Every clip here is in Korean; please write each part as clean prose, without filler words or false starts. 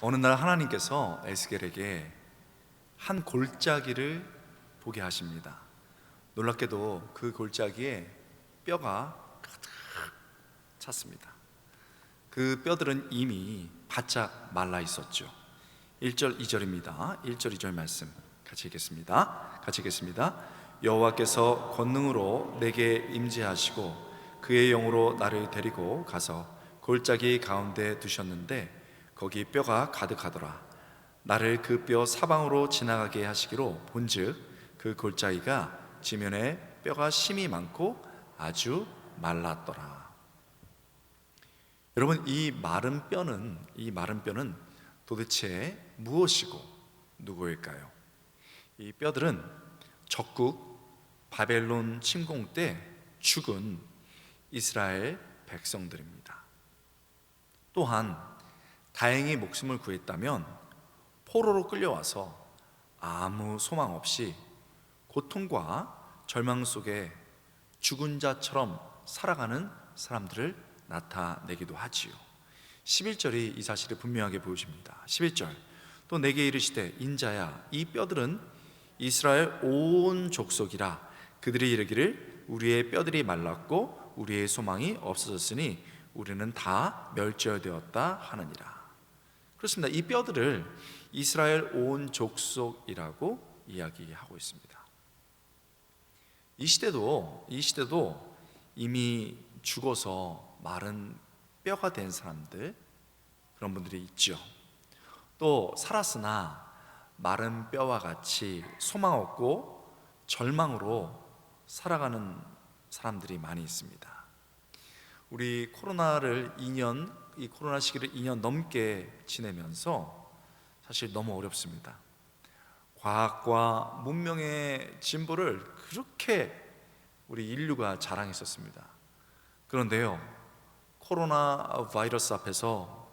어느 날 하나님께서 에스겔에게 한 골짜기를 보게 하십니다. 놀랍게도 그 골짜기에 뼈가 가득 찼습니다. 그 뼈들은 이미 바짝 말라 있었죠. 1절 2절입니다. 1절 2절 말씀 같이 읽겠습니다. 여호와께서 권능으로 내게 임재하시고 그의 영으로 나를 데리고 가서 골짜기 가운데 두셨는데 거기 뼈가 가득하더라. 나를 그 뼈 사방으로 지나가게 하시기로 본즉 그 골짜기가 지면에 뼈가 심이 많고 아주 말랐더라. 여러분, 이 마른 뼈는 도대체 무엇이고 누구일까요? 이 뼈들은 적국 바벨론 침공 때 죽은 이스라엘 백성들입니다. 또한 다행히 목숨을 구했다면 포로로 끌려와서 아무 소망 없이 고통과 절망 속에 죽은 자처럼 살아가는 사람들을 나타내기도 하지요. 11절이 이 사실을 분명하게 보여줍니다. 11절, 또 내게 이르시되 인자야, 이 뼈들은 이스라엘 온 족속이라. 그들이 이르기를 우리의 뼈들이 말랐고 우리의 소망이 없어졌으니 우리는 다 멸절되었다 하느니라. 그렇습니다. 이 뼈들을 이스라엘 온 족속이라고 이야기하고 있습니다. 이 시대도 이미 죽어서 마른 뼈가 된 사람들, 그런 분들이 있죠. 또 살았으나 마른 뼈와 같이 소망 없고 절망으로 살아가는 사람들이 많이 있습니다. 우리 이 코로나 시기를 2년 넘게 지내면서 사실 너무 어렵습니다. 과학과 문명의 진보를 그렇게 우리 인류가 자랑했었습니다. 그런데요, 코로나 바이러스 앞에서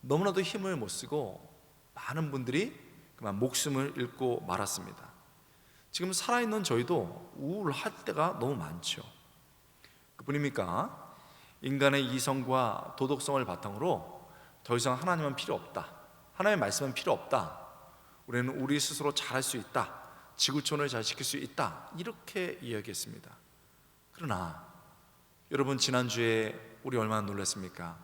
너무나도 힘을 못 쓰고 많은 분들이 그만 목숨을 잃고 말았습니다. 지금 살아있는 저희도 우울할 때가 너무 많죠. 그뿐입니까? 인간의 이성과 도덕성을 바탕으로 더 이상 하나님은 필요 없다, 하나님의 말씀은 필요 없다, 우리는 우리 스스로 잘할 수 있다, 지구촌을 잘 지킬 수 있다, 이렇게 이야기했습니다. 그러나 여러분, 지난주에 우리 얼마나 놀랐습니까?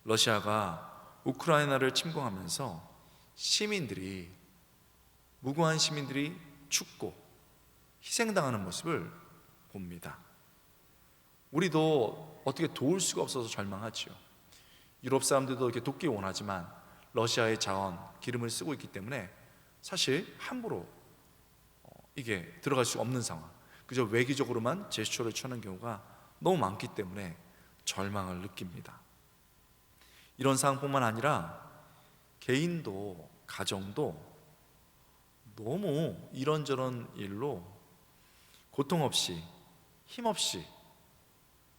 러시아가 우크라이나를 침공하면서 무고한 시민들이 죽고 희생당하는 모습을 봅니다. 우리도 어떻게 도울 수가 없어서 절망하죠. 유럽 사람들도 이렇게 돕기 원하지만 러시아의 자원, 기름을 쓰고 있기 때문에 사실 함부로 이게 들어갈 수 없는 상황, 그저 외기적으로만 제스처를 취하는 경우가 너무 많기 때문에 절망을 느낍니다. 이런 상황뿐만 아니라 개인도 가정도 너무 이런저런 일로 고통 없이, 힘 없이,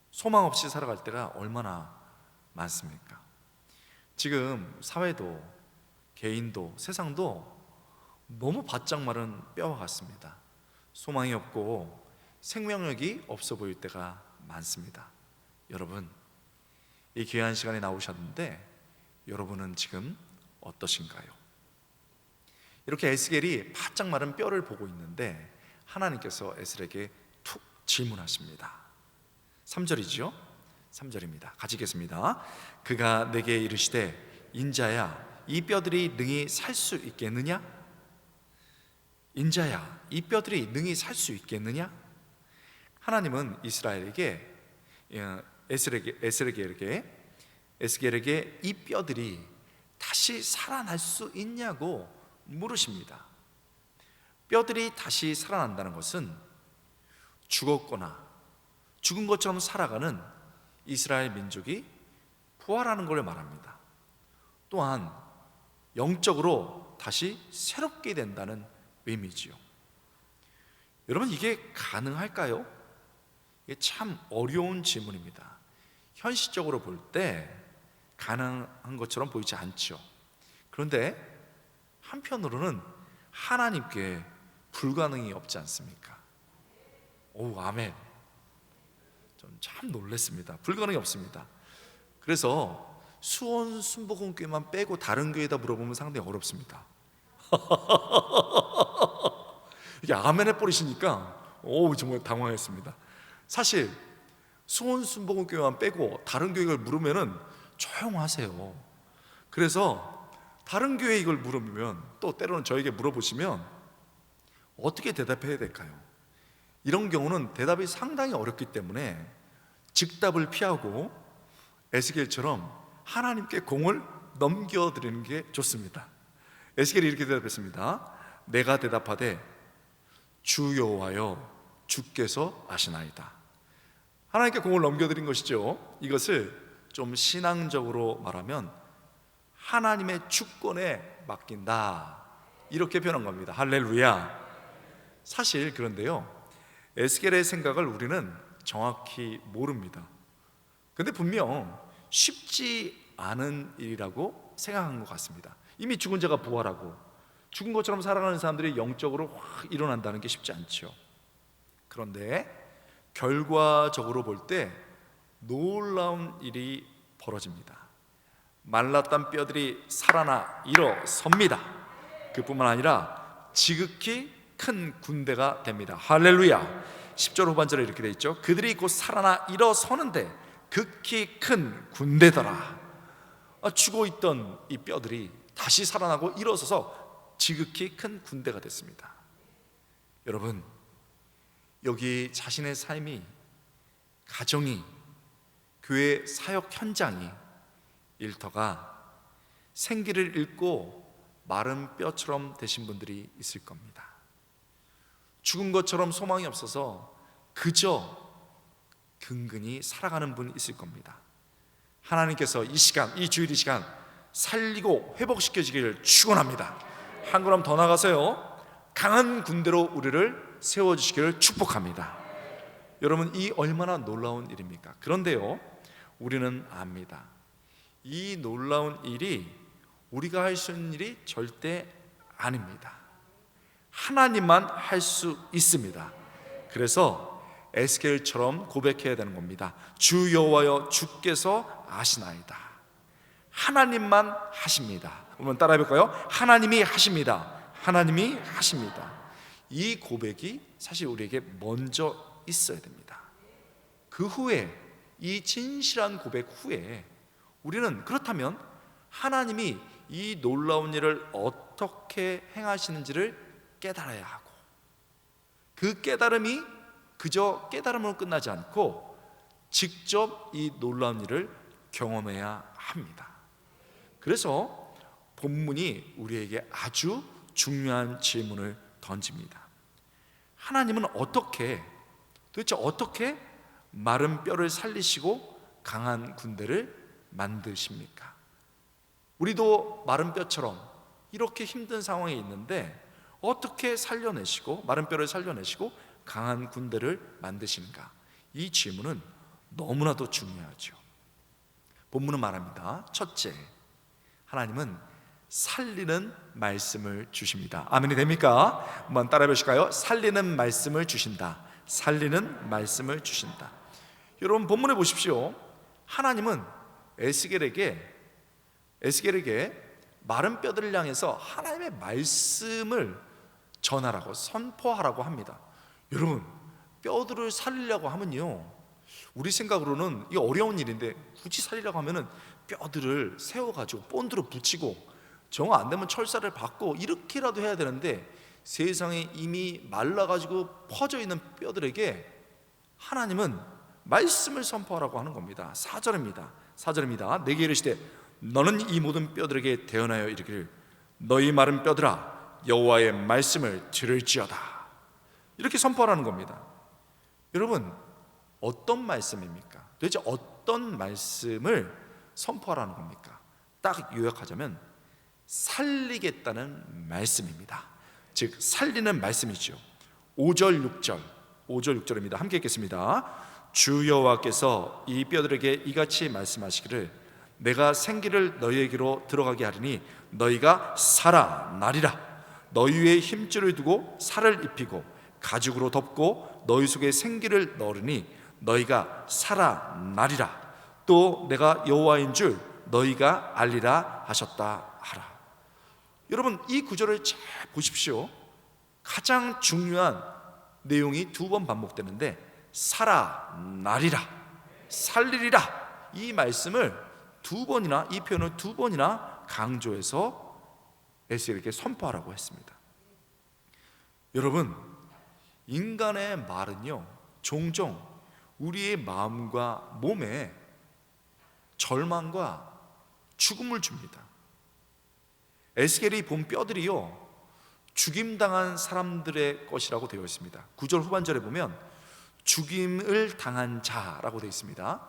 소망 없이 살아갈 때가 얼마나 많습니까? 지금 사회도 개인도 세상도 너무 바짝 마른 뼈와 같습니다. 소망이 없고 생명력이 없어 보일 때가 많습니다. 여러분, 이 귀한 시간에 나오셨는데 여러분은 지금 어떠신가요? 이렇게 에스겔이 바짝 마른 뼈를 보고 있는데 하나님께서 에스겔에게 툭 질문하십니다. 3절이죠. 3절입니다. 같이 읽겠습니다. 그가 내게 이르시되 인자야, 이 뼈들이 능히 살 수 있겠느냐? 인자야, 이 뼈들이 능히 살 수 있겠느냐? 하나님은 에스겔에게 이 뼈들이 다시 살아날 수 있냐고 물으십니다. 뼈들이 다시 살아난다는 것은 죽었거나 죽은 것처럼 살아가는 이스라엘 민족이 부활하는 걸 말합니다. 또한 영적으로 다시 새롭게 된다는 의미지요. 여러분, 이게 가능할까요? 이게 참 어려운 질문입니다. 현실적으로 볼 때 가능한 것처럼 보이지 않죠. 그런데 한편으로는 하나님께 불가능이 없지 않습니까? 오, 아멘. 좀 참 놀랐습니다. 불가능이 없습니다. 그래서 수원 순복음교회만 빼고 다른 교회에다 물어보면 상당히 어렵습니다. 이게 아멘 해버리시니까 정말 당황했습니다. 사실 수원 순복음교회만 빼고 다른 교회를 물으면은 조용하세요. 그래서 다른 교회 이걸 물으면, 또 때로는 저에게 물어보시면 어떻게 대답해야 될까요? 이런 경우는 대답이 상당히 어렵기 때문에 즉답을 피하고 에스겔처럼 하나님께 공을 넘겨드리는 게 좋습니다. 에스겔이 이렇게 대답했습니다. 내가 대답하되 주 여호와여 주께서 아시나이다. 하나님께 공을 넘겨드린 것이죠. 이것을 좀 신앙적으로 말하면 하나님의 주권에 맡긴다, 이렇게 표현한 겁니다. 할렐루야. 사실 그런데요, 에스겔의 생각을 우리는 정확히 모릅니다. 근데 분명 쉽지 않은 일이라고 생각한 것 같습니다. 이미 죽은 자가 부활하고 죽은 것처럼 살아가는 사람들이 영적으로 확 일어난다는 게 쉽지 않죠. 그런데 결과적으로 볼 때 놀라운 일이 벌어집니다. 말랐던 뼈들이 살아나 일어섭니다. 그뿐만 아니라 지극히 큰 군대가 됩니다. 할렐루야. 10절 후반절에 이렇게 돼 있죠. 그들이 곧 살아나 일어서는데 극히 큰 군대더라. 죽어 있던 이 뼈들이 다시 살아나고 일어서서 지극히 큰 군대가 됐습니다. 여러분, 여기 자신의 삶이, 가정이, 교회 사역 현장이, 일터가 생기를 잃고 마른 뼈처럼 되신 분들이 있을 겁니다. 죽은 것처럼 소망이 없어서 그저 근근히 살아가는 분이 있을 겁니다. 하나님께서 이 시간, 이 주일 이 시간 살리고 회복시켜주기를 축원합니다. 한 걸음 더 나가서요, 강한 군대로 우리를 세워주시기를 축복합니다. 여러분, 이 얼마나 놀라운 일입니까? 그런데요, 우리는 압니다. 이 놀라운 일이 우리가 할 수 있는 일이 절대 아닙니다. 하나님만 할 수 있습니다. 그래서 에스겔처럼 고백해야 되는 겁니다. 주 여호와여 주께서 아시나이다. 하나님만 하십니다. 한번 따라해 볼까요? 하나님이 하십니다. 하나님이 하십니다. 이 고백이 사실 우리에게 먼저 있어야 됩니다. 그 후에, 이 진실한 고백 후에 우리는 그렇다면 하나님이 이 놀라운 일을 어떻게 행하시는지를 깨달아야 하고, 그 깨달음이 그저 깨달음으로 끝나지 않고 직접 이 놀라운 일을 경험해야 합니다. 그래서 본문이 우리에게 아주 중요한 질문을 던집니다. 하나님은 도대체 어떻게 마른 뼈를 살리시고 강한 군대를 만드십니까? 우리도 마른 뼈처럼 이렇게 힘든 상황에 있는데 어떻게 살려내시고, 마른 뼈를 살려내시고 강한 군대를 만드시는가? 이 질문은 너무나도 중요하죠. 본문은 말합니다. 첫째, 하나님은 살리는 말씀을 주십니다. 아멘이 됩니까? 한번 따라해 보실까요? 살리는 말씀을 주신다. 살리는 말씀을 주신다. 여러분, 본문에 보십시오. 하나님은 에스겔에게 마른 뼈들을 향해서 하나님의 말씀을 전하라고, 선포하라고 합니다. 여러분, 뼈들을 살리려고 하면요, 우리 생각으로는 이게 어려운 일인데 굳이 살리려고 하면은 뼈들을 세워가지고 본드로 붙이고 정 안 되면 철사를 받고 이렇게라도 해야 되는데, 세상에 이미 말라가지고 퍼져 있는 뼈들에게 하나님은 말씀을 선포하라고 하는 겁니다. 4절입니다. 내게 이르시되 너는 이 모든 뼈들에게 대언하여 이르기를 너희 마른 뼈들아 여호와의 말씀을 들을지어다. 이렇게 선포하라는 겁니다. 여러분, 어떤 말씀입니까? 도대체 어떤 말씀을 선포하라는 겁니까? 딱 요약하자면 살리겠다는 말씀입니다. 즉 살리는 말씀이죠. 5절 6절입니다. 함께 읽겠습니다. 주 여호와께서 이 뼈들에게 이같이 말씀하시기를 내가 생기를 너희에게로 들어가게 하리니 너희가 살아나리라. 너희 위에 힘줄을 두고 살을 입히고 가죽으로 덮고 너희 속에 생기를 넣으니 너희가 살아나리라. 또 내가 여호와인 줄 너희가 알리라 하셨다 하라. 여러분, 이 구절을 잘 보십시오. 가장 중요한 내용이 두 번 반복되는데 살아나리라, 살리리라, 이 말씀을 두 번이나, 이 표현을 두 번이나 강조해서 에스겔에게 선포하라고 했습니다. 여러분, 인간의 말은요, 종종 우리의 마음과 몸에 절망과 죽음을 줍니다. 에스겔이 본 뼈들이요, 죽임당한 사람들의 것이라고 되어 있습니다. 9절 후반절에 보면 죽임을 당한 자라고 되어 있습니다.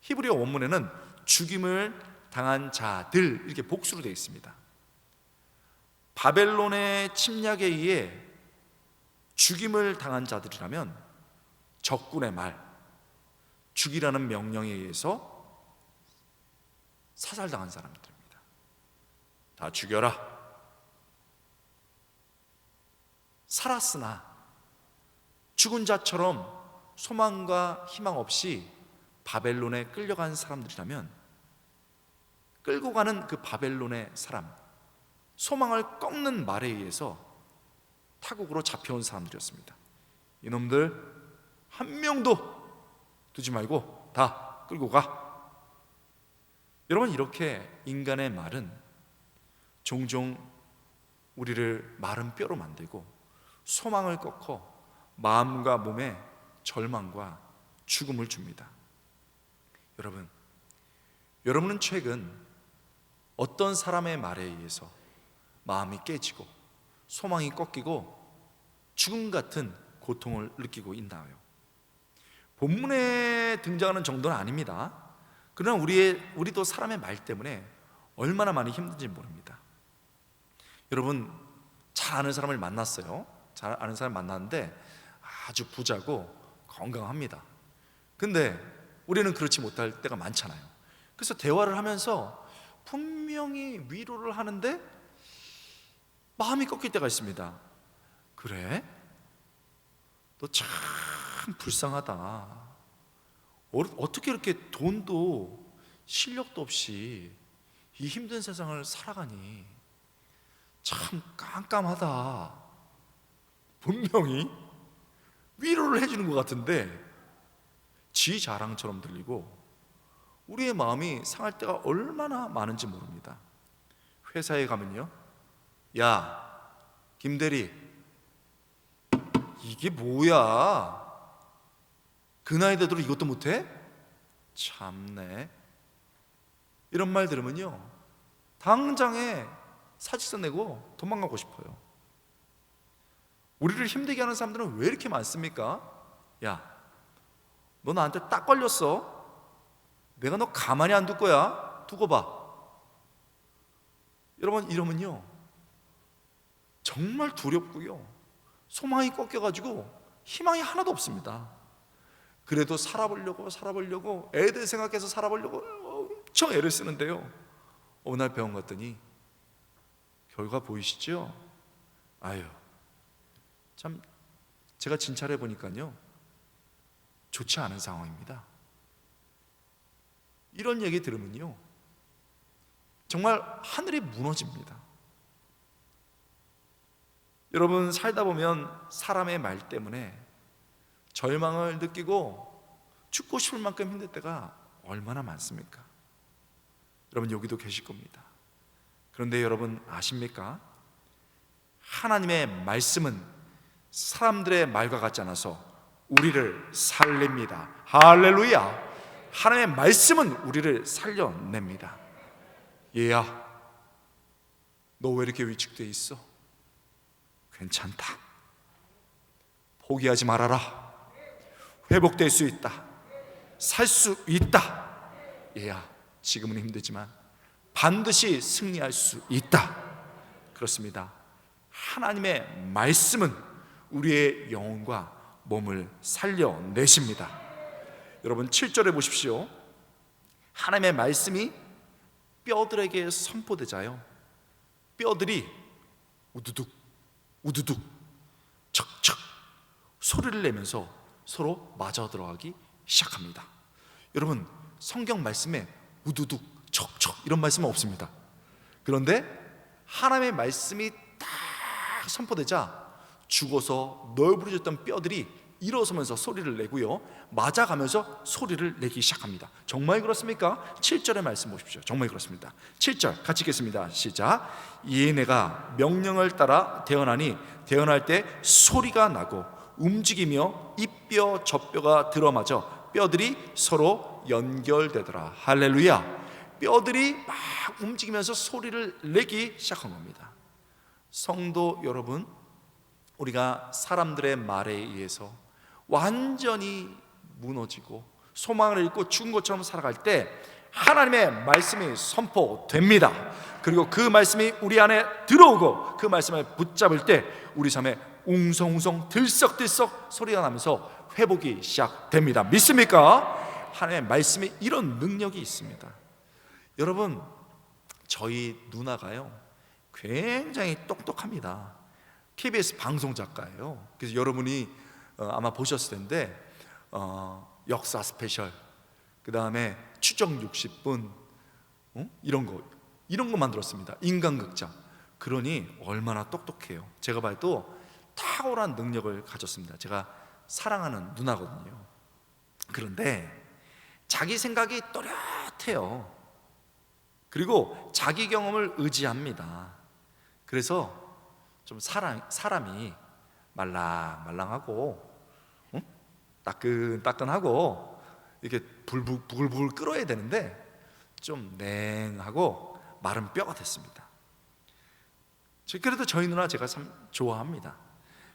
히브리어 원문에는 죽임을 당한 자들, 이렇게 복수로 되어 있습니다. 바벨론의 침략에 의해 죽임을 당한 자들이라면 적군의 말, 죽이라는 명령에 의해서 사살당한 사람들입니다. 다 죽여라. 살았으나 죽은 자처럼 소망과 희망 없이 바벨론에 끌려간 사람들이라면 끌고 가는 그 바벨론의 사람, 소망을 꺾는 말에 의해서 타국으로 잡혀온 사람들이었습니다. 이놈들 한 명도 두지 말고 다 끌고 가. 여러분, 이렇게 인간의 말은 종종 우리를 마른 뼈로 만들고 소망을 꺾어 마음과 몸에 절망과 죽음을 줍니다. 여러분은 최근 어떤 사람의 말에 의해서 마음이 깨지고 소망이 꺾이고 죽음 같은 고통을 느끼고 있나요? 본문에 등장하는 정도는 아닙니다. 그러나 우리도 사람의 말 때문에 얼마나 많이 힘든지 모릅니다. 여러분, 잘 아는 사람을 만났어요. 잘 아는 사람 만났는데 아주 부자고 건강합니다. 근데 우리는 그렇지 못할 때가 많잖아요. 그래서 대화를 하면서 분명히 위로를 하는데 마음이 꺾일 때가 있습니다. 그래? 너 참 불쌍하다. 어떻게 이렇게 돈도 실력도 없이 이 힘든 세상을 살아가니? 참 깜깜하다. 분명히 위로를 해주는 것 같은데 지 자랑처럼 들리고 우리의 마음이 상할 때가 얼마나 많은지 모릅니다. 회사에 가면요, 야, 김대리, 이게 뭐야? 그 나이 되도록 이것도 못해? 참네. 이런 말 들으면요, 당장에 사직서 내고 도망가고 싶어요. 우리를 힘들게 하는 사람들은 왜 이렇게 많습니까? 야, 너 나한테 딱 걸렸어. 내가 너 가만히 안 둘 거야. 두고 봐. 여러분, 이러면요 정말 두렵고요, 소망이 꺾여가지고 희망이 하나도 없습니다. 그래도 살아보려고 애들 생각해서 살아보려고 엄청 애를 쓰는데요, 어느 날 병원 갔더니 결과 보이시죠? 아유, 참 제가 진찰해 보니까요 좋지 않은 상황입니다. 이런 얘기 들으면요 정말 하늘이 무너집니다. 여러분, 살다 보면 사람의 말 때문에 절망을 느끼고 죽고 싶을 만큼 힘들 때가 얼마나 많습니까? 여러분, 여기도 계실 겁니다. 그런데 여러분 아십니까? 하나님의 말씀은 사람들의 말과 같지 않아서 우리를 살립니다. 할렐루야! 하나님의 말씀은 우리를 살려냅니다. 얘야, 너 왜 이렇게 위축돼 있어? 괜찮다. 포기하지 말아라. 회복될 수 있다. 살 수 있다. 얘야, 지금은 힘들지만 반드시 승리할 수 있다. 그렇습니다. 하나님의 말씀은 우리의 영혼과 몸을 살려내십니다. 여러분, 7절에 보십시오. 하나님의 말씀이 뼈들에게 선포되자요, 뼈들이 우두둑 우두둑 척척 소리를 내면서 서로 맞아 들어가기 시작합니다. 여러분, 성경 말씀에 우두둑 척척 이런 말씀은 없습니다. 그런데 하나님의 말씀이 딱 선포되자 죽어서 널브러졌던 뼈들이 일어서면서 소리를 내고요, 맞아가면서 소리를 내기 시작합니다. 정말 그렇습니까? 7절의 말씀 보십시오. 정말 그렇습니다. 7절 같이 읽겠습니다. 시작. 이에 내가 명령을 따라 대언하니 대언할 때 소리가 나고 움직이며 이 뼈 저 뼈가 들어맞아 뼈들이 서로 연결되더라. 할렐루야. 뼈들이 막 움직이면서 소리를 내기 시작한 겁니다. 성도 여러분, 우리가 사람들의 말에 의해서 완전히 무너지고 소망을 잃고 죽은 것처럼 살아갈 때 하나님의 말씀이 선포됩니다. 그리고 그 말씀이 우리 안에 들어오고 그 말씀을 붙잡을 때 우리 삶에 웅성웅성 들썩들썩 소리가 나면서 회복이 시작됩니다. 믿습니까? 하나님의 말씀에 이런 능력이 있습니다. 여러분, 저희 누나가요 굉장히 똑똑합니다. KBS 방송 작가예요. 그래서 여러분이 아마 보셨을 텐데 역사 스페셜, 그 다음에 추정 60분 이런 거 만들었습니다. 인간극장. 그러니 얼마나 똑똑해요. 제가 봐도 탁월한 능력을 가졌습니다. 제가 사랑하는 누나거든요. 그런데 자기 생각이 또렷해요. 그리고 자기 경험을 의지합니다. 그래서 좀 사람이 말랑말랑하고 따끈따끈하고 이렇게 부글부글 끓어야 되는데 좀 냉하고 마른 뼈가 됐습니다. 그래도 저희 누나 제가 참 좋아합니다.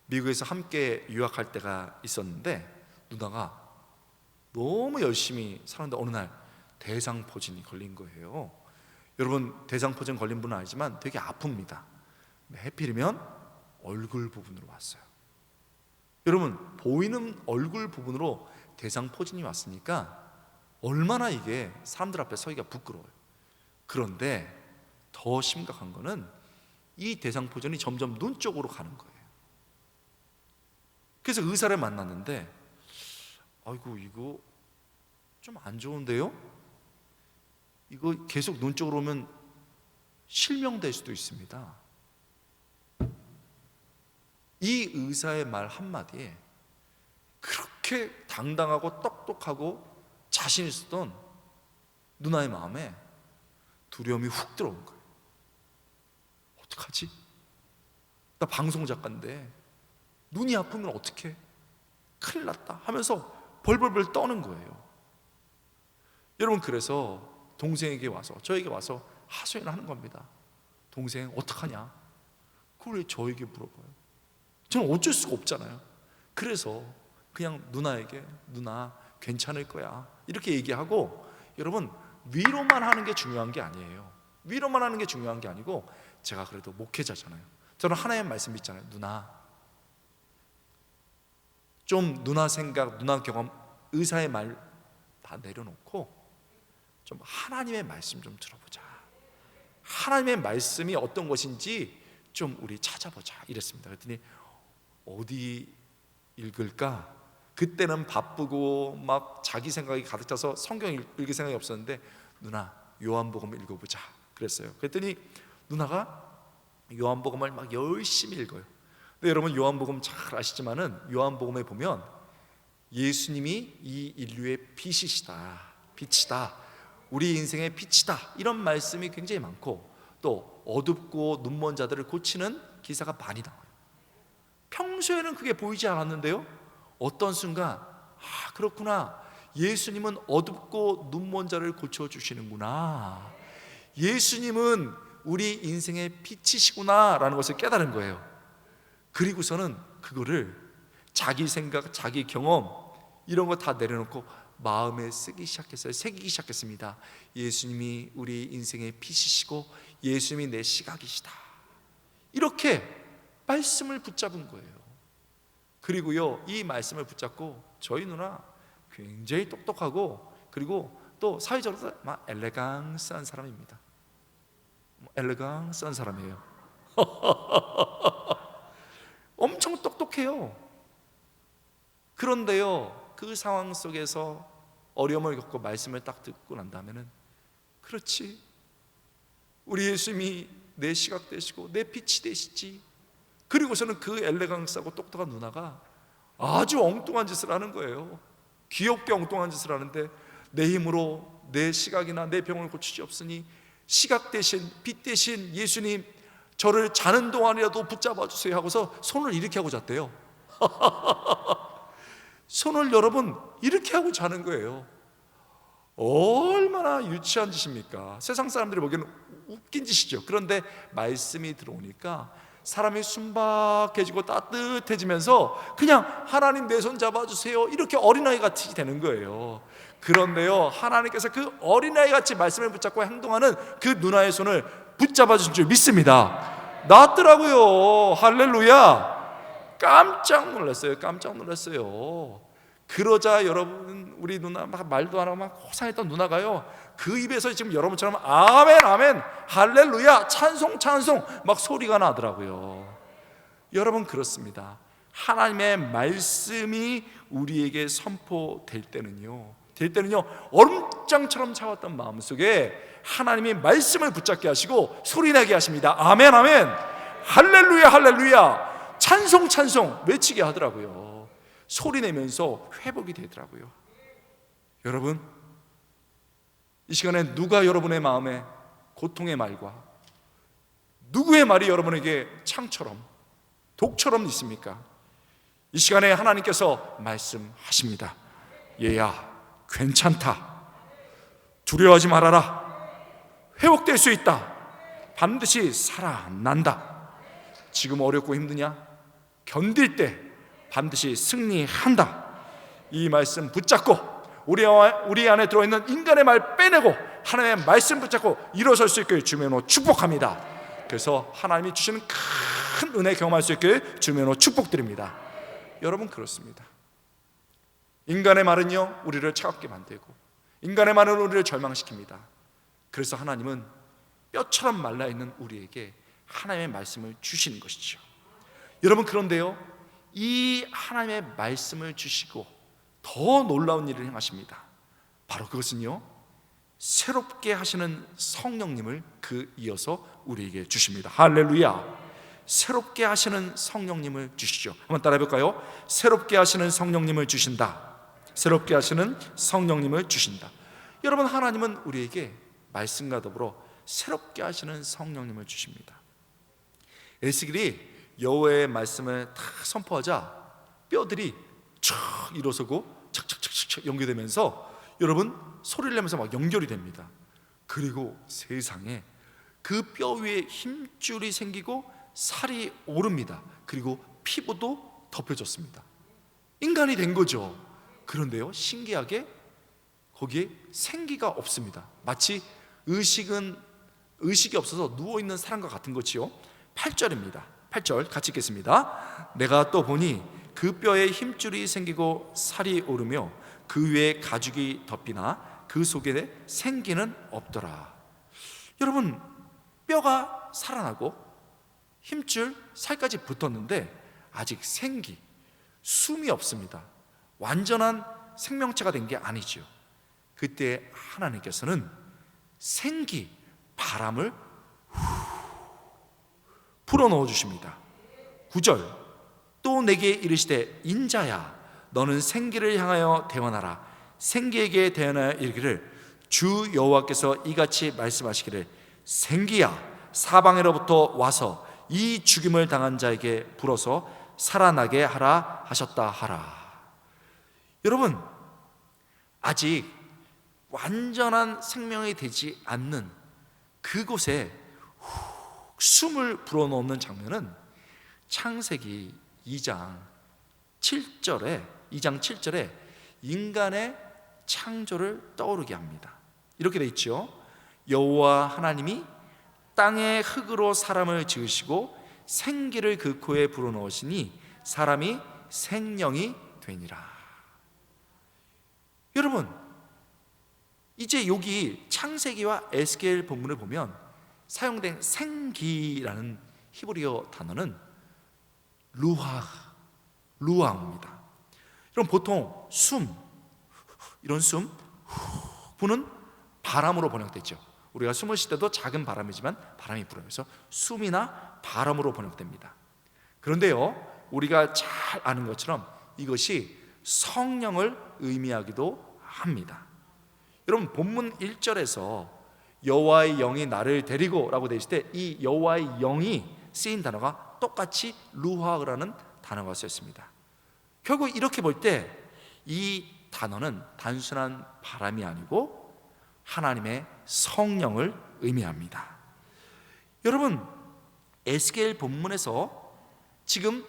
미국에서 함께 유학할 때가 있었는데 누나가 너무 열심히 사는데 어느 날 대상포진이 걸린 거예요. 여러분, 대상포진 걸린 분은 알지만 되게 아픕니다. 해필이면 얼굴 부분으로 왔어요. 여러분, 보이는 얼굴 부분으로 대상포진이 왔으니까 얼마나 이게 사람들 앞에 서기가 부끄러워요. 그런데 더 심각한 거는 이 대상포진이 점점 눈 쪽으로 가는 거예요. 그래서 의사를 만났는데 아이고 이거 좀 안 좋은데요? 이거 계속 눈 쪽으로 오면 실명될 수도 있습니다. 이 의사의 말 한마디에 그렇게 당당하고 똑똑하고 자신 있었던 누나의 마음에 두려움이 훅 들어온 거예요. 어떡하지? 나 방송 작가인데 눈이 아프면 어떡해? 큰일 났다 하면서 벌벌벌 떠는 거예요. 여러분, 그래서 동생에게 와서, 저에게 와서 하소연을 하는 겁니다. 동생 어떡하냐? 그걸 왜 저에게 물어봐요? 저는 어쩔 수가 없잖아요. 그래서 그냥 누나에게 누나 괜찮을 거야 이렇게 얘기하고, 여러분, 위로만 하는 게 중요한 게 아니에요. 위로만 하는 게 중요한 게 아니고, 제가 그래도 목회자잖아요. 저는 하나님의 말씀 믿잖아요. 누나 좀 누나 생각, 누나 경험, 의사의 말 다 내려놓고 좀 하나님의 말씀 좀 들어보자. 하나님의 말씀이 어떤 것인지 좀 우리 찾아보자 이랬습니다. 그랬더니 어디 읽을까? 그때는 바쁘고 막 자기 생각이 가득 차서 성경 읽을 생각이 없었는데 누나 요한복음 읽어보자 그랬어요. 그랬더니 누나가 요한복음을 막 열심히 읽어요. 근데 여러분, 요한복음 잘 아시지만은 요한복음에 보면 예수님이 이 인류의 빛이시다, 빛이다, 우리 인생의 빛이다 이런 말씀이 굉장히 많고, 또 어둡고 눈먼 자들을 고치는 기사가 많이 나와요. 평소에는 그게 보이지 않았는데요, 어떤 순간 그렇구나, 예수님은 어둡고 눈먼 자를 고쳐주시는구나, 예수님은 우리 인생의 빛이시구나 라는 것을 깨달은 거예요. 그리고서는 그거를 자기 생각, 자기 경험 이런 거 다 내려놓고 마음에 쓰기 시작했어요. 새기기 시작했습니다. 예수님이 우리 인생의 빛이시고 예수님이 내 시각이시다. 이렇게 말씀을 붙잡은 거예요. 그리고요, 이 말씀을 붙잡고 저희 누나 굉장히 똑똑하고, 그리고 또 사회적으로 막 엘레강스한 사람입니다. 엘레강스한 사람이에요. 엄청 똑똑해요. 그런데요, 그 상황 속에서 어려움을 겪고 말씀을 딱 듣고 난 다음에는 그렇지, 우리 예수님이 내 시각 되시고 내 빛이 되시지. 그리고서는 그 엘레강스하고 똑똑한 누나가 아주 엉뚱한 짓을 하는 거예요. 귀엽게 엉뚱한 짓을 하는데, 내 힘으로 내 시각이나 내 병을 고치지 없으니 시각 대신 빛 대신 예수님 저를 자는 동안이라도 붙잡아 주세요 하고서 손을 이렇게 하고 잤대요. 손을 여러분 이렇게 하고 자는 거예요. 얼마나 유치한 짓입니까? 세상 사람들이 보기에는 웃긴 짓이죠. 그런데 말씀이 들어오니까 사람이 순박해지고 따뜻해지면서 그냥 하나님 내 손 잡아주세요 이렇게 어린아이 같이 되는 거예요. 그런데요, 하나님께서 그 어린아이 같이 말씀을 붙잡고 행동하는 그 누나의 손을 붙잡아 주신 줄 믿습니다. 낫더라고요. 할렐루야. 깜짝 놀랐어요. 깜짝 놀랐어요. 그러자 여러분, 우리 누나 막 말도 안 하고 막 호상했던 누나가요, 그 입에서 지금 여러분처럼 아멘 아멘 할렐루야 찬송 찬송 막 소리가 나더라고요. 여러분, 그렇습니다. 하나님의 말씀이 우리에게 선포될 때는요, 얼음장처럼 차왔던 마음속에 하나님이 말씀을 붙잡게 하시고 소리나게 하십니다. 아멘 아멘 할렐루야 할렐루야 찬송 찬송 외치게 하더라고요. 소리내면서 회복이 되더라고요. 여러분, 이 시간에 누가 여러분의 마음에 고통의 말과 누구의 말이 여러분에게 창처럼 독처럼 있습니까? 이 시간에 하나님께서 말씀하십니다. 얘야, 괜찮다. 두려워하지 말아라. 회복될 수 있다. 반드시 살아난다. 지금 어렵고 힘드냐? 견딜 때 반드시 승리한다. 이 말씀 붙잡고 우리 안에 들어있는 인간의 말 빼내고 하나님의 말씀 붙잡고 일어설 수 있길 주님으로 축복합니다. 그래서 하나님이 주시는 큰 은혜 경험할 수 있길 주님으로 축복드립니다. 여러분, 그렇습니다. 인간의 말은요, 우리를 차갑게 만들고 인간의 말은 우리를 절망시킵니다. 그래서 하나님은 뼈처럼 말라있는 우리에게 하나님의 말씀을 주시는 것이죠. 여러분, 그런데요, 이 하나님의 말씀을 주시고 더 놀라운 일을 행하십니다. 바로 그것은요, 새롭게 하시는 성령님을 이어서 우리에게 주십니다. 할렐루야. 새롭게 하시는 성령님을 주시죠. 한번 따라해 볼까요? 새롭게 하시는 성령님을 주신다. 새롭게 하시는 성령님을 주신다. 여러분, 하나님은 우리에게 말씀과 더불어 새롭게 하시는 성령님을 주십니다. 에스겔이 여호와의 말씀을 다 선포하자 뼈들이 촥 일어서고 착착착착 연결되면서 여러분 소리를 내면서 막 연결이 됩니다. 그리고 세상에 그 뼈 위에 힘줄이 생기고 살이 오릅니다. 그리고 피부도 덮여졌습니다. 인간이 된 거죠. 그런데요, 신기하게 거기에 생기가 없습니다. 마치 의식이 없어서 누워있는 사람과 같은 것이요. 8절입니다 8절 같이 읽겠습니다. 내가 또 보니 그 뼈에 힘줄이 생기고 살이 오르며 그 위에 가죽이 덮이나 그 속에 생기는 없더라. 여러분, 뼈가 살아나고 힘줄, 살까지 붙었는데 아직 숨이 없습니다. 완전한 생명체가 된 게 아니죠. 그때 하나님께서는 바람을 불어넣어 주십니다. 9절 또 내게 이르시되 인자야 너는 생기를 향하여 대언하라. 생기에게 대언하여 이르기를 주 여호와께서 이같이 말씀하시기를 생기야 사방에로부터 와서 이 죽임을 당한 자에게 불어서 살아나게 하라 하셨다 하라. 여러분, 아직 완전한 생명이 되지 않는 그곳에 숨을 불어넣는 장면은 창세기 2장 7절에 인간의 창조를 떠오르게 합니다. 이렇게 돼 있죠. 여호와 하나님이 땅의 흙으로 사람을 지으시고 생기를 그 코에 불어넣으시니 사람이 생령이 되니라. 여러분, 이제 여기 창세기와 에스겔 본문을 보면 사용된 생기라는 히브리어 단어는 루아입니다. 그럼 보통 숨, 이런 숨 부는 바람으로 번역되죠. 우리가 숨을 쉴 때도 작은 바람이지만 바람이 불어요. 그래서 숨이나 바람으로 번역됩니다. 그런데요, 우리가 잘 아는 것처럼 이것이 성령을 의미하기도 합니다. 여러분, 본문 1절에서 여호와의 영이 나를 데리고 라고 되어 있을 때 이 여호와의 영이 쓰인 단어가 똑같이 루하흐라는 단어가 쓰였습니다. 결국 이렇게 볼 때 이 단어는 단순한 바람이 아니고 하나님의 성령을 의미합니다. 여러분, 에스겔 본문에서 지금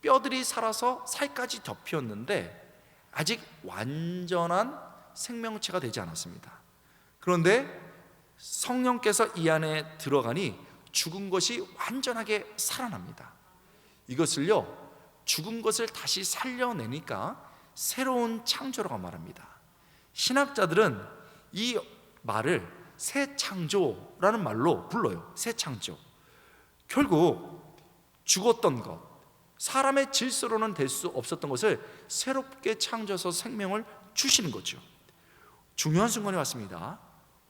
뼈들이 살아서 살까지 덮였는데 아직 완전한 생명체가 되지 않았습니다. 그런데 성령께서 이 안에 들어가니 죽은 것이 완전하게 살아납니다. 이것을요, 죽은 것을 다시 살려내니까 새로운 창조라고 말합니다. 신학자들은 이 말을 새 창조라는 말로 불러요. 새 창조. 결국 죽었던 것, 사람의 질서로는 될 수 없었던 것을 새롭게 창조해서 생명을 주시는 거죠. 중요한 순간이 왔습니다.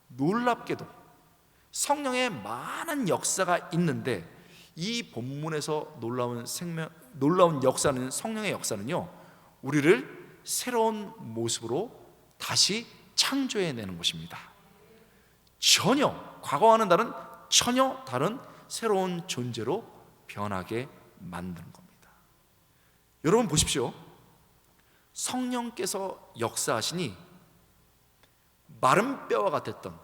놀랍게도 성령의 많은 역사가 있는데 이 본문에서 놀라운 역사는, 성령의 역사는요, 우리를 새로운 모습으로 다시 창조해내는 것입니다. 과거와는 다른 전혀 다른 새로운 존재로 변하게 만드는 겁니다. 여러분 보십시오. 성령께서 역사하시니 마른 뼈와 같았던,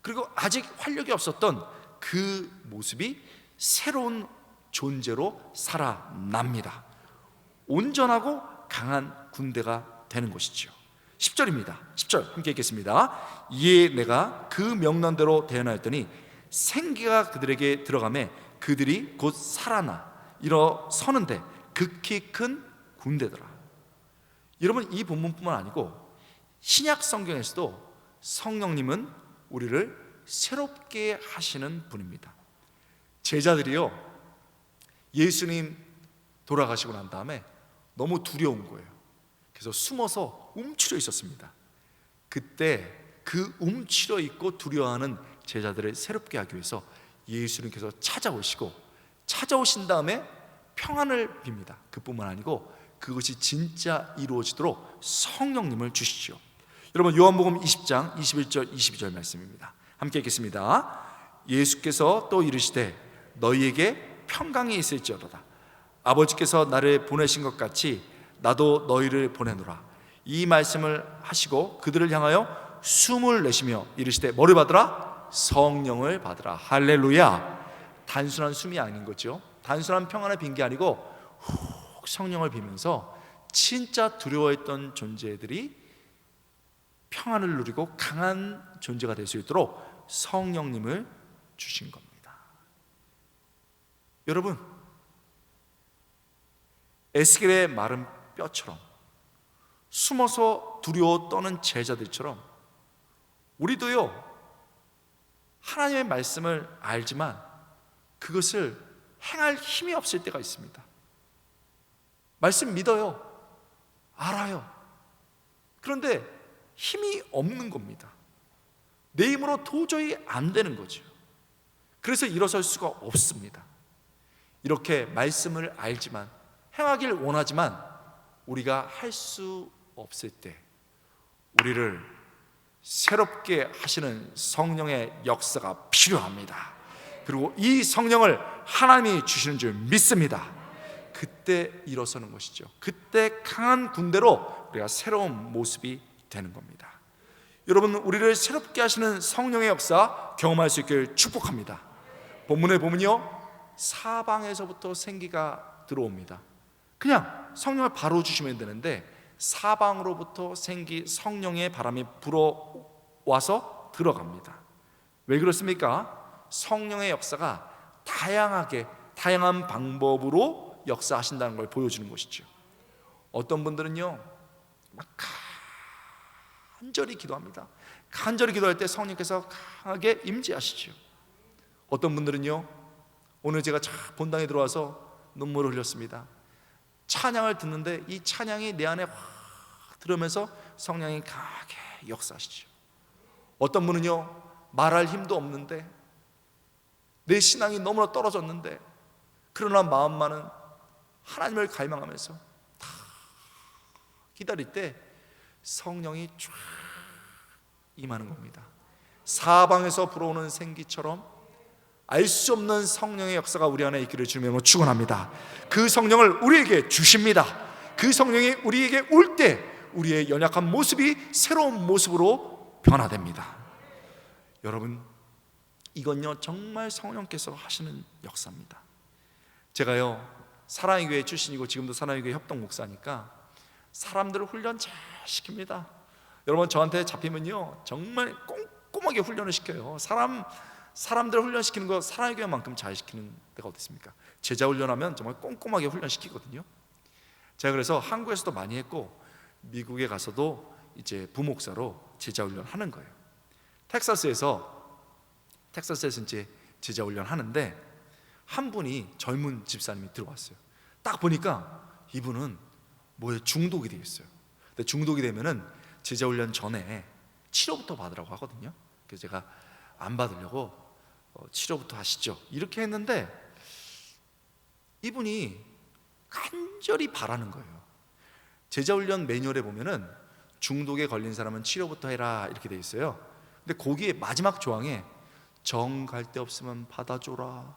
그리고 아직 활력이 없었던 그 모습이 새로운 존재로 살아납니다. 온전하고 강한 군대가 되는 것이죠. 10절입니다. 10절 함께 읽겠습니다. 이에 내가 그 명령대로 대언하였더니 생기가 그들에게 들어가매 그들이 곧 살아나 일어서는데 극히 큰 군대더라. 여러분, 이 본문뿐만 아니고 신약 성경에서도 성령님은 우리를 새롭게 하시는 분입니다. 제자들이요, 예수님 돌아가시고 난 다음에 너무 두려운 거예요. 그래서 숨어서 움츠려 있었습니다. 그때 그 움츠려 있고 두려워하는 제자들을 새롭게 하기 위해서 예수님께서 찾아오신 다음에 평안을 빕니다. 그뿐만 아니고 그것이 진짜 이루어지도록 성령님을 주시죠. 여러분, 요한복음 20장 21절 22절 말씀입니다. 함께 읽겠습니다. 예수께서 또 이르시되 너희에게 평강이 있을지어다. 아버지께서 나를 보내신 것 같이 나도 너희를 보내노라. 이 말씀을 하시고 그들을 향하여 숨을 내쉬며 이르시되 뭐를 받으라? 성령을 받으라. 할렐루야. 단순한 숨이 아닌 거죠. 단순한 평안을 빈 게 아니고 훅 성령을 비면서 진짜 두려워했던 존재들이 평안을 누리고 강한 존재가 될 수 있도록 성령님을 주신 겁니다. 여러분, 에스겔의 마른 뼈처럼 숨어서 두려워 떠는 제자들처럼 우리도요, 하나님의 말씀을 알지만 그것을 행할 힘이 없을 때가 있습니다. 말씀 믿어요, 알아요. 그런데 힘이 없는 겁니다. 내 힘으로 도저히 안 되는 거죠. 그래서 일어설 수가 없습니다. 이렇게 말씀을 알지만, 행하길 원하지만 우리가 할 수 없을 때 우리를 새롭게 하시는 성령의 역사가 필요합니다. 그리고 이 성령을 하나님이 주시는 줄 믿습니다. 그때 일어서는 것이죠. 그때 강한 군대로 우리가 새로운 모습이 되는 겁니다. 여러분, 우리를 새롭게 하시는 성령의 역사 경험할 수 있길 축복합니다. 본문에 보면요, 사방에서부터 생기가 들어옵니다. 그냥 성령을 바로 주시면 되는데 사방으로부터 성령의 바람이 불어와서 들어갑니다. 왜 그렇습니까? 성령의 역사가 다양한 방법으로 역사하신다는 걸 보여주는 것이죠. 어떤 분들은요, 막 간절히 기도합니다. 간절히 기도할 때 성령께서 강하게 임재하시죠. 어떤 분들은요, 오늘 제가 본당에 들어와서 눈물을 흘렸습니다. 찬양을 듣는데 이 찬양이 내 안에 확 들어오면서 성령이 강하게 역사하시죠. 어떤 분은요, 말할 힘도 없는데, 내 신앙이 너무나 떨어졌는데, 그러나 마음만은 하나님을 갈망하면서 다 기다릴 때 성령이 쫙 임하는 겁니다. 사방에서 불어오는 생기처럼 알 수 없는 성령의 역사가 우리 안에 있기를 주님으로 축원합니다. 그 성령을 우리에게 주십니다. 그 성령이 우리에게 올 때 우리의 연약한 모습이 새로운 모습으로 변화됩니다. 여러분, 이건요 정말 성령께서 하시는 역사입니다. 제가요 사랑의 교회 출신이고 지금도 사랑의 교회 협동 목사니까 사람들을 훈련 잘 시킵니다. 여러분, 저한테 잡히면요 정말 꼼꼼하게 훈련을 시켜요. 사람들 훈련시키는 거 사랑의 교회만큼 잘 시키는 데가 어디 있습니까? 제자 훈련하면 정말 꼼꼼하게 훈련시키거든요. 제가 그래서 한국에서도 많이 했고 미국에 가서도 이제 부목사로 제자 훈련하는 거예요. 텍사스에서 이제 제자 훈련하는데 한 분이 젊은 집사님이 들어왔어요. 딱 보니까 이분은 뭐에 중독이 되어 있어요. 근데 중독이 되면은 제자 훈련 전에 치료부터 받으라고 하거든요. 그래서 제가 안 받으려고 치료부터 하시죠 이렇게 했는데 이분이 간절히 바라는 거예요. 제자훈련 매뉴얼에 보면은 중독에 걸린 사람은 치료부터 해라 이렇게 돼 있어요. 근데 거기에 마지막 조항에 정 갈 데 없으면 받아줘라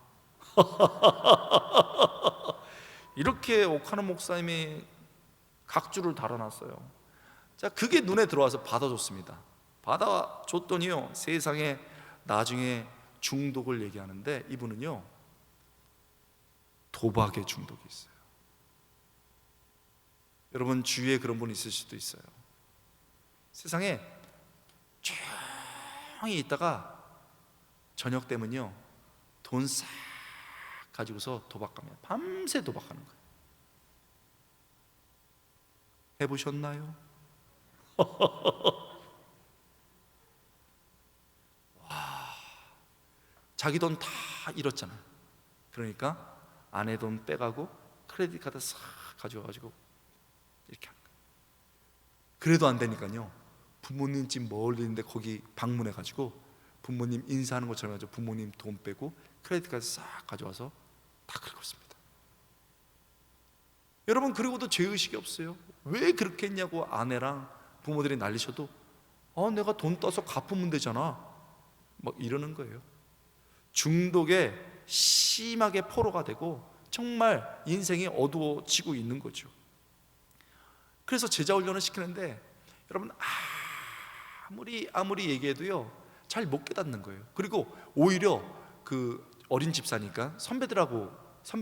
이렇게 옥하는 목사님이 각주를 달아놨어요. 자, 그게 눈에 들어와서 받아줬습니다. 받아줬더니요 세상에 나중에 중독을 얘기하는데 이분은요 도박에 중독이 있어요. 여러분 주위에 그런 분 있을 수도 있어요. 세상에 조용히 있다가 저녁 되면요 돈 싹 가지고서 도박하면 밤새 도박하는 거예요. 해보셨나요? 자기 돈 다 잃었잖아요. 그러니까 아내 돈 빼가고 크레딧 카드 싹 가져와가지고 이렇게 하는 거예요. 그래도 안 되니까요 부모님 집 멀리 있는데 거기 방문해가지고 부모님 인사하는 것처럼 해가지고 부모님 돈 빼고 크레딧 카드 싹 가져와서 다 긁었습니다. 여러분, 그리고도 죄의식이 없어요. 왜 그렇게 했냐고 아내랑 부모들이 난리셔도 내가 돈 떠서 갚으면 되잖아 막 이러는 거예요. 중독에 심하게 포로가 되고 정말 인생이 어두워지고 있는 거죠. 그래서 제자 훈련을 시키는데 여러분 아무리 얘기해도요 잘 못 깨닫는 거예요. 그리고 오히려 그 어린 집사니까 선배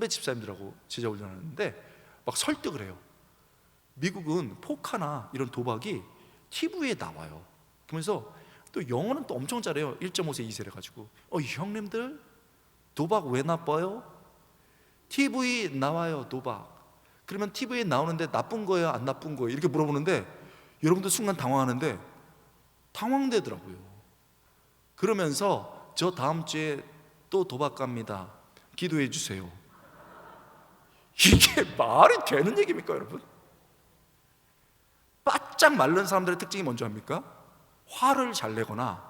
집사님들하고 제자 훈련하는데 막 설득을 해요. 미국은 포카나 이런 도박이 TV에 나와요. 그러면서 또 영어는 또 엄청 잘해요. 1.5세 2세를 가지고 형님들 도박 왜 나빠요? TV 나와요 도박. 그러면 TV에 나오는데 나쁜 거예요 안 나쁜 거예요? 이렇게 물어보는데 여러분들 순간 당황하는데 당황되더라고요. 그러면서 저 다음 주에 또 도박 갑니다 기도해 주세요. 이게 말이 되는 얘기입니까 여러분? 바짝 마른 사람들의 특징이 뭔지 압니까? 화를 잘 내거나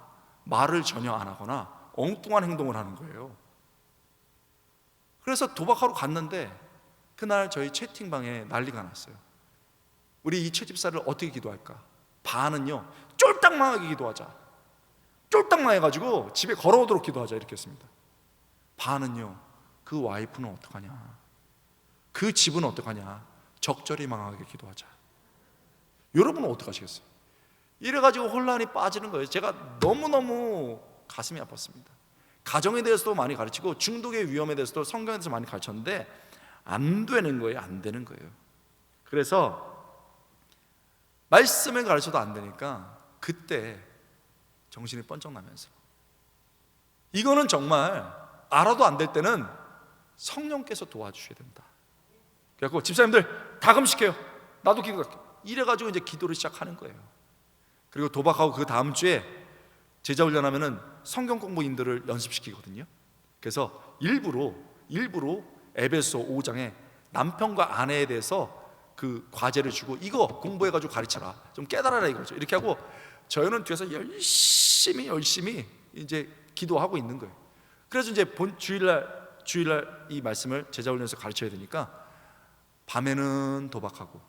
말을 전혀 안 하거나 엉뚱한 행동을 하는 거예요. 그래서 도박하러 갔는데 그날 저희 채팅방에 난리가 났어요. 우리 이 채집사를 어떻게 기도할까? 반은요 쫄딱 망하게 기도하자, 쫄딱 망해가지고 집에 걸어오도록 기도하자 이렇게 했습니다. 반은요 그 와이프는 어떡하냐, 그 집은 어떡하냐, 적절히 망하게 기도하자. 여러분은 어떡하시겠어요? 이래가지고 혼란이 빠지는 거예요. 제가 너무너무 가슴이 아팠습니다. 가정에 대해서도 많이 가르치고 중독의 위험에 대해서도 성경에 대해서 많이 가르쳤는데 안 되는 거예요. 안 되는 거예요. 그래서 말씀을 가르쳐도 안 되니까 그때 정신이 번쩍 나면서 이거는 정말 알아도 안 될 때는 성령께서 도와주셔야 된다. 그래갖고 집사님들 다 금식해요. 나도 기도할게. 이래가지고 이제 기도를 시작하는 거예요. 그리고 도박하고 그 다음 주에 제자 훈련하면은 성경 공부인들을 연습시키거든요. 그래서 일부러 에베소 5장에 남편과 아내에 대해서 그 과제를 주고 이거 공부해가지고 가르쳐라, 좀 깨달아라 이거죠. 이렇게 하고 저희는 뒤에서 열심히 이제 기도하고 있는 거예요. 그래서 이제 주일날 이 말씀을 제자 훈련에서 가르쳐야 되니까 밤에는 도박하고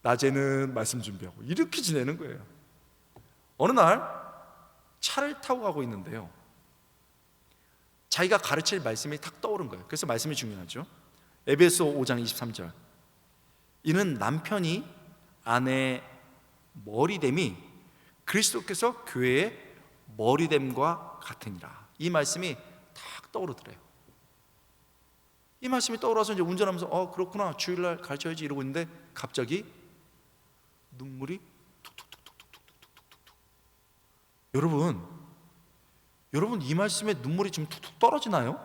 낮에는 말씀 준비하고 이렇게 지내는 거예요. 어느 날 차를 타고 가고 있는데요, 자기가 가르칠 말씀이 탁 떠오른 거예요. 그래서 말씀이 중요하죠. 에베소 5장 23절, 이는 남편이 아내의 머리됨이 그리스도께서 교회의 머리됨과 같으니라. 이 말씀이 탁 떠오르더래요. 이 말씀이 떠올라서 이제 운전하면서 그렇구나, 주일날 가르쳐야지 이러고 있는데 갑자기 눈물이 툭툭툭툭툭툭툭툭. 여러분 이 말씀에 눈물이 좀 툭툭 떨어지나요?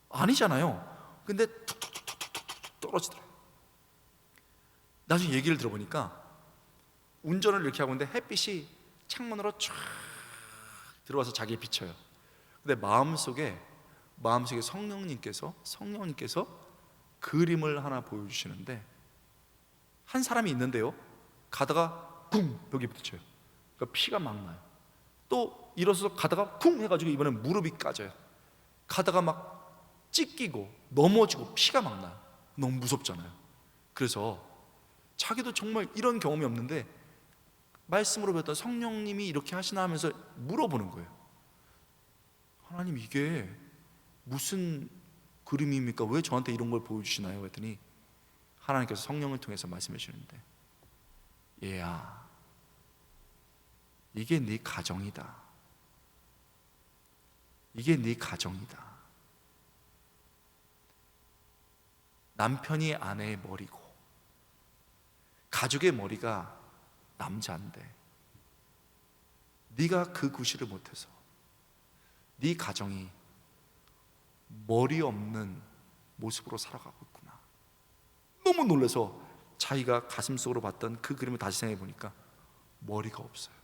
아니잖아요. 근데 툭툭툭툭툭툭 떨어지더래요. 나중에 얘기를 들어보니까 운전을 이렇게 하고 있는데 햇빛이 창문으로 쫙 들어와서 자기에 비쳐요. 근데 마음속에 성령님께서 그림을 하나 보여주시는데, 한 사람이 있는데요, 가다가 쿵 벽에 부딪혀요. 그러니까 피가 막 나요. 또 일어서서 가다가 쿵 해가지고 이번엔 무릎이 까져요. 가다가 막 찢기고 넘어지고 피가 막 나요. 너무 무섭잖아요. 그래서 자기도 정말 이런 경험이 없는데 말씀으로 배웠던 성령님이 이렇게 하시나 하면서 물어보는 거예요. 하나님, 이게 무슨 그림입니까? 왜 저한테 이런 걸 보여주시나요? 그랬더니 하나님께서 성령을 통해서 말씀해 주시는데, 얘야, 이게 네 가정이다. 이게 네 가정이다. 남편이 아내의 머리고 가족의 머리가 남자인데 네가 그 구실을 못해서 네 가정이 머리 없는 모습으로 살아가고 있구나. 너무 놀라서 자기가 가슴속으로 봤던 그 그림을 다시 생각해 보니까 머리가 없어요.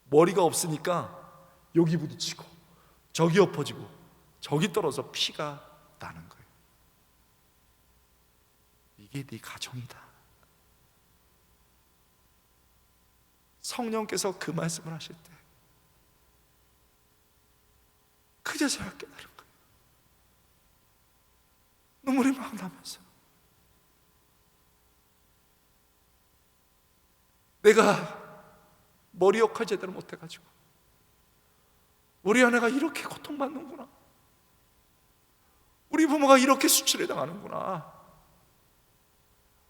머리가 없으니까 여기 부딪히고 저기 엎어지고 저기 떨어져 피가 나는 거예요. 이게 네 가정이다. 성령께서 그 말씀을 하실 때 그제서야 깨달은 거예요. 눈물이 막 나면서 내가 머리 역할 제대로 못해가지고 우리 아내가 이렇게 고통받는구나, 우리 부모가 이렇게 수치를 당하는구나,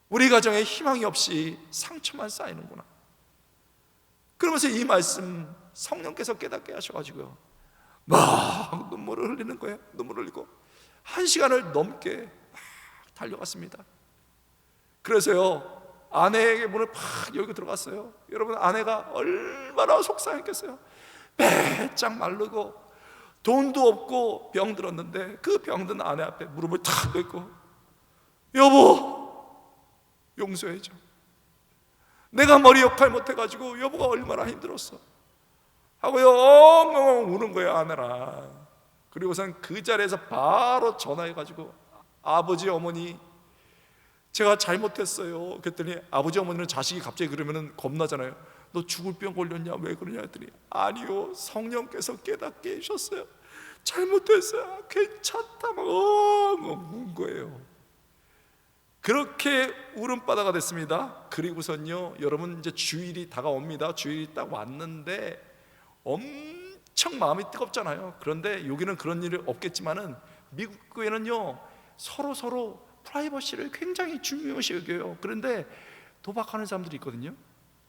우리 가정에 희망이 없이 상처만 쌓이는구나. 그러면서 이 말씀 성령께서 깨닫게 하셔가지고요, 막 눈물을 흘리는 거예요. 눈물을 흘리고 1시간을 넘게 막 달려갔습니다. 그래서요, 아내에게 문을 팍 열고 들어갔어요. 여러분, 아내가 얼마나 속상했겠어요. 배짱 마르고 돈도 없고 병들었는데 그 병든 아내 앞에 무릎을 탁 꿇고, 여보, 용서해줘. 내가 머리 역할 못해가지고 여보가 얼마나 힘들었어 하고요, 엉엉 우는 거예요, 아내랑. 그리고선 그 자리에서 바로 전화해가지고, 아버지, 어머니, 제가 잘못했어요. 그랬더니 아버지, 어머니는 자식이 갑자기 그러면 겁나잖아요. 너 죽을 병 걸렸냐? 왜 그러냐? 했더니 아니요, 성령께서 깨닫게 해주셨어요. 잘못했어요. 괜찮다. 막 엉엉 운 거예요. 그렇게 울음바다가 됐습니다. 그리고선요, 여러분, 이제 주일이 다가옵니다. 주일이 딱 왔는데 엄청 마음이 뜨겁잖아요. 그런데 여기는 그런 일이 없겠지만은 미국 교회는요, 서로 프라이버시를 굉장히 중요시 여겨요. 그런데 도박하는 사람들이 있거든요.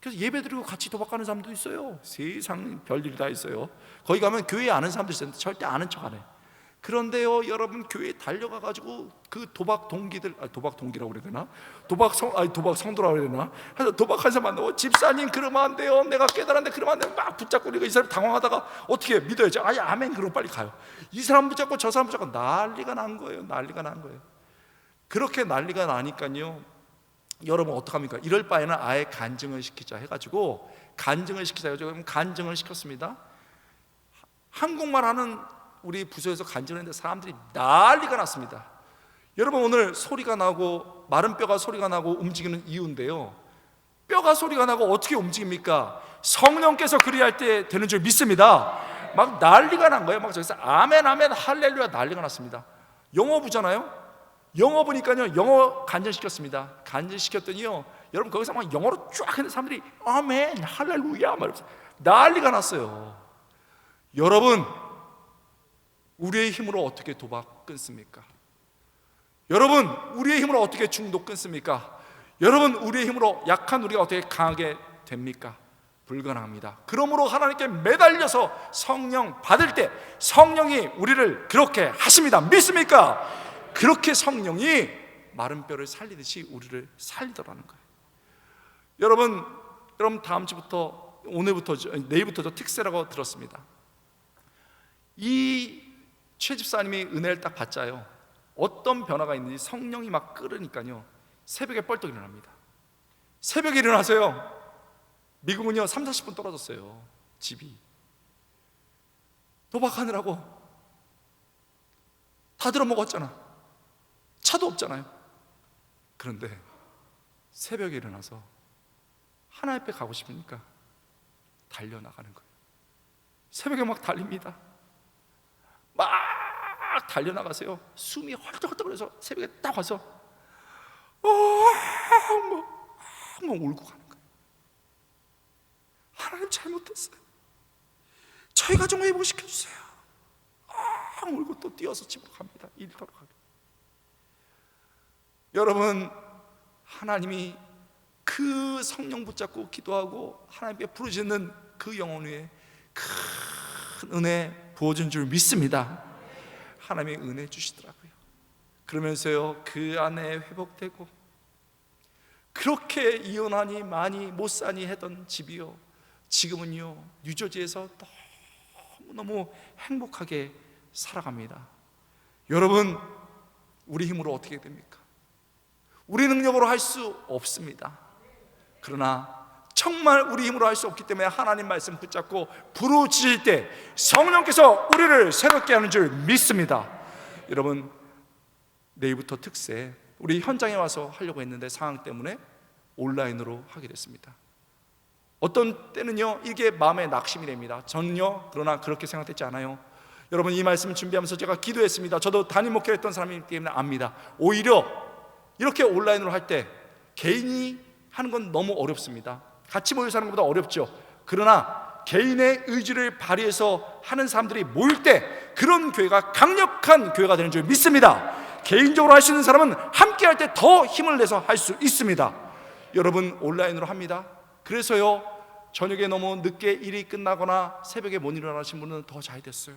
그래서 예배드리고 같이 도박하는 사람도 있어요. 세상 별일이 다 있어요. 거기 가면 교회 아는 사람들이 있는데 절대 아는 척 안 해. 그런데요, 여러분, 교회에 달려가가지고 그 도박 동기들, 도박 동기라고 그래야 되나? 도박 성도라고 그래야 되나? 해서 도박한 사람 만나고, 집사님 그러면 안 돼요, 내가 깨달았는데 그러면 안 돼요, 막 붙잡고. 이 사람 당황하다가 어떻게 믿어야지, 아멘, 그러고 빨리 가요. 이 사람 붙잡고 저 사람 붙잡고 난리가 난 거예요. 난리가 난 거예요. 그렇게 난리가 나니까요, 여러분 어떡합니까? 이럴 바에는 아예 간증을 시키자 해가지고 간증을 시켰습니다. 한국말 하는 우리 부서에서 간증했는데 사람들이 난리가 났습니다. 여러분, 오늘 소리가 나고 마른 뼈가 소리가 나고 움직이는 이유인데요, 뼈가 소리가 나고 어떻게 움직입니까? 성령께서 그리할 때 되는 줄 믿습니다. 막 난리가 난 거예요. 막 저기서 아멘 아멘 할렐루야 난리가 났습니다. 영어부잖아요. 영어부니까요, 영어 간전시켰습니다. 간전시켰더니요, 여러분 거기서 막 영어로 쫙 하는 사람들이 아멘 할렐루야 말하면서 난리가 났어요. 여러분, 우리의 힘으로 어떻게 도박 끊습니까? 여러분, 우리의 힘으로 어떻게 중독 끊습니까? 여러분, 우리의 힘으로 약한 우리가 어떻게 강하게 됩니까? 불가능합니다. 그러므로 하나님께 매달려서 성령 받을 때 성령이 우리를 그렇게 하십니다. 믿습니까? 그렇게 성령이 마른 뼈를 살리듯이 우리를 살리더라는 거예요. 여러분 다음 주부터, 오늘부터, 내일부터 저 특세라고 들었습니다. 이 최 집사님이 은혜를 딱 받자요, 어떤 변화가 있는지 성령이 막 끓으니까요, 새벽에 뻘떡 일어납니다. 새벽에 일어나서요, 미국은요 30-40분 떨어졌어요. 집이 도박하느라고 다 들어먹었잖아. 차도 없잖아요. 그런데 새벽에 일어나서 하나님 앞에 가고 싶으니까 달려나가는 거예요. 새벽에 막 달립니다. 막 달려나가세요. 숨이 헐떡헐떡거려서 새벽에 딱 와서 막 울고 가는 거예요. 하나님 잘못했어요. 저희 가정 회복시켜주세요. 울고 또 뛰어서 집으로 갑니다. 일터로 가게. 여러분, 하나님이 그 성령 붙잡고 기도하고 하나님께 부르짖는 그 영혼 위에 큰 은혜 부어준 줄 믿습니다. 하나님이 은혜 주시더라고요. 그러면서요, 그 안에 회복되고, 그렇게 이혼하니 많이 못 사니 하던 집이요, 지금은요 뉴저지에서 너무너무 행복하게 살아갑니다. 여러분, 우리 힘으로 어떻게 됩니까? 우리 능력으로 할 수 없습니다. 그러나 정말 우리 힘으로 할 수 없기 때문에 하나님 말씀 붙잡고 부르짖을 때 성령께서 우리를 새롭게 하는 줄 믿습니다. 여러분, 내일부터 특세, 우리 현장에 와서 하려고 했는데 상황 때문에 온라인으로 하게 됐습니다. 어떤 때는요, 이게 마음의 낙심이 됩니다. 저는요, 그러나 그렇게 생각했지 않아요. 여러분, 이 말씀 준비하면서 제가 기도했습니다. 저도 담임 목회를 했던 사람이기 때문에 압니다. 오히려 이렇게 온라인으로 할 때 개인이 하는 건 너무 어렵습니다. 같이 모여서 하는 것보다 어렵죠. 그러나 개인의 의지를 발휘해서 하는 사람들이 모일 때 그런 교회가 강력한 교회가 되는 줄 믿습니다. 개인적으로 할 수 있는 사람은 함께 할 때 더 힘을 내서 할 수 있습니다. 여러분, 온라인으로 합니다. 그래서요, 저녁에 너무 늦게 일이 끝나거나 새벽에 못 일어나신 분은 더 잘 됐어요.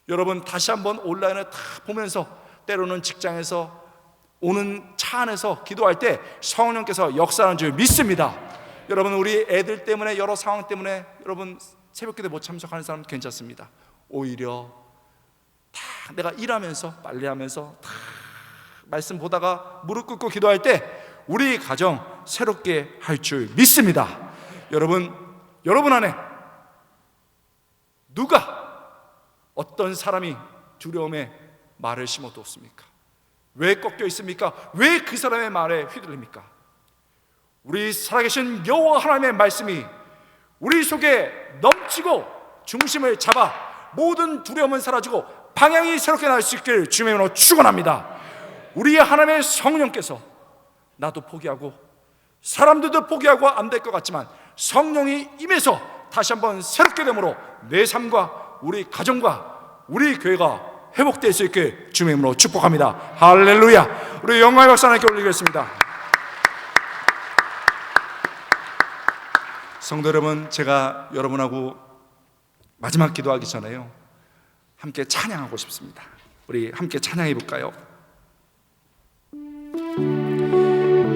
여러분, 다시 한번 온라인을 다 보면서, 때로는 직장에서, 오는 차 안에서 기도할 때 성령께서 역사하는 줄 믿습니다. 여러분, 우리 애들 때문에, 여러 상황 때문에 여러분 새벽기도에 못 참석하는 사람은 괜찮습니다. 오히려 다 내가 일하면서, 빨래하면서 다 말씀 보다가 무릎 꿇고 기도할 때 우리 가정 새롭게 할 줄 믿습니다. 여러분 안에 누가, 어떤 사람이 두려움의 말을 심어두었습니까? 왜 꺾여 있습니까? 왜 그 사람의 말에 휘둘립니까? 우리 살아계신 여호와 하나님의 말씀이 우리 속에 넘치고 중심을 잡아 모든 두려움은 사라지고 방향이 새롭게 날 수 있기를 주님의 이름으로 축원합니다. 우리 하나님의 성령께서, 나도 포기하고 사람들도 포기하고 안 될 것 같지만 성령이 임해서 다시 한번 새롭게 됨으로 내 삶과 우리 가정과 우리 교회가 회복될 수 있게 주님의 이름으로 축복합니다. 할렐루야. 우리 영광의 박수 하나님께 올리겠습니다. 성도 여러분, 제가 여러분하고 마지막 기도하기 전에요, 함께 찬양하고 싶습니다. 우리 함께 찬양해 볼까요?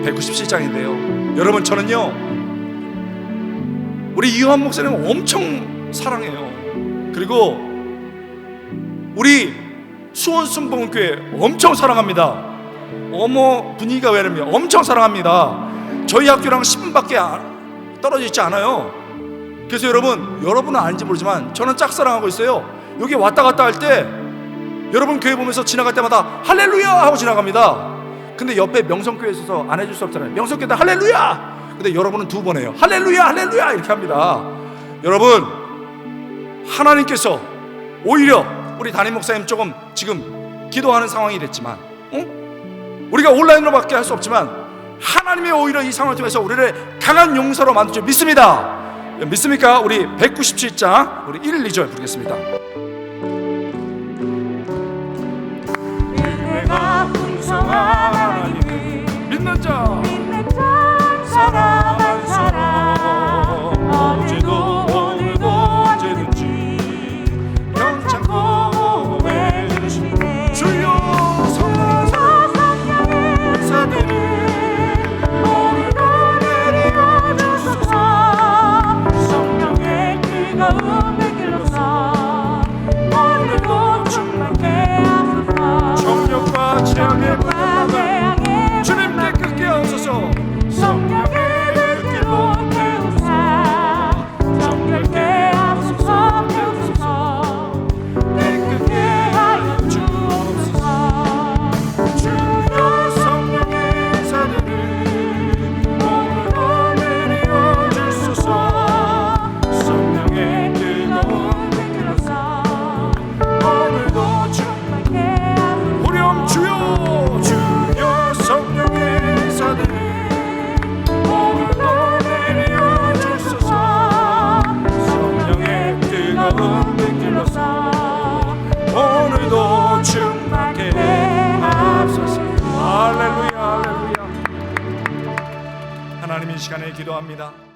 197장인데요 여러분, 저는요 우리 이호한 목사님 엄청 사랑해요. 그리고 우리 수원 순복음교회 엄청 사랑합니다. 어머, 분위기가 왜 이러면 엄청 사랑합니다. 저희 학교랑 10분밖에 떨어져 있지 않아요. 그래서 여러분은 아닌지 모르지만 저는 짝사랑하고 있어요. 여기 왔다 갔다 할 때 여러분 교회 보면서 지나갈 때마다 할렐루야 하고 지나갑니다. 근데 옆에 명성교회 있어서 안 해줄 수 없잖아요. 명성교회 때 할렐루야! 근데 여러분은 두 번 해요. 할렐루야 할렐루야 이렇게 합니다. 여러분, 하나님께서 오히려 우리 담임 목사님 조금 지금 기도하는 상황이 됐지만, 우리가 온라인으로밖에 할 수 없지만 하나님이 오히려 이 상황을 통해서 우리를 강한 용사로 만들죠. 믿습니다. 믿습니까? 우리 197장 우리 1, 2절 부르겠습니다. 은혜가 풍성한 하나님을 믿는 자 사랑한 사람 어제도 오늘도 언제든지 병창고 고백해주시네. 주여 성령의 은사들을 오늘도 내려주소서. 성령의 뜨거운 불길로서 오늘도 충만케 하소서. 정욕과 재앙의 불길을 태양의 주님께 끄게 하소서. 성령의 불길로 태우사. 정결케 하소서. 태우소서. 깨끗게 하여 주옵소서. 주여 성령의 은사들을 오늘도 내려주소서. 성령의 뜨거운 불길로서 오늘도 충만케 하소서. 후렴 주여 주여 성령의 은사들을 오늘도 내려주소서. 성령의 뜨거운 불길로서 오늘도 충만케 하소서. 할렐루야 할렐루야. 하나님 이 시간에 기도합니다.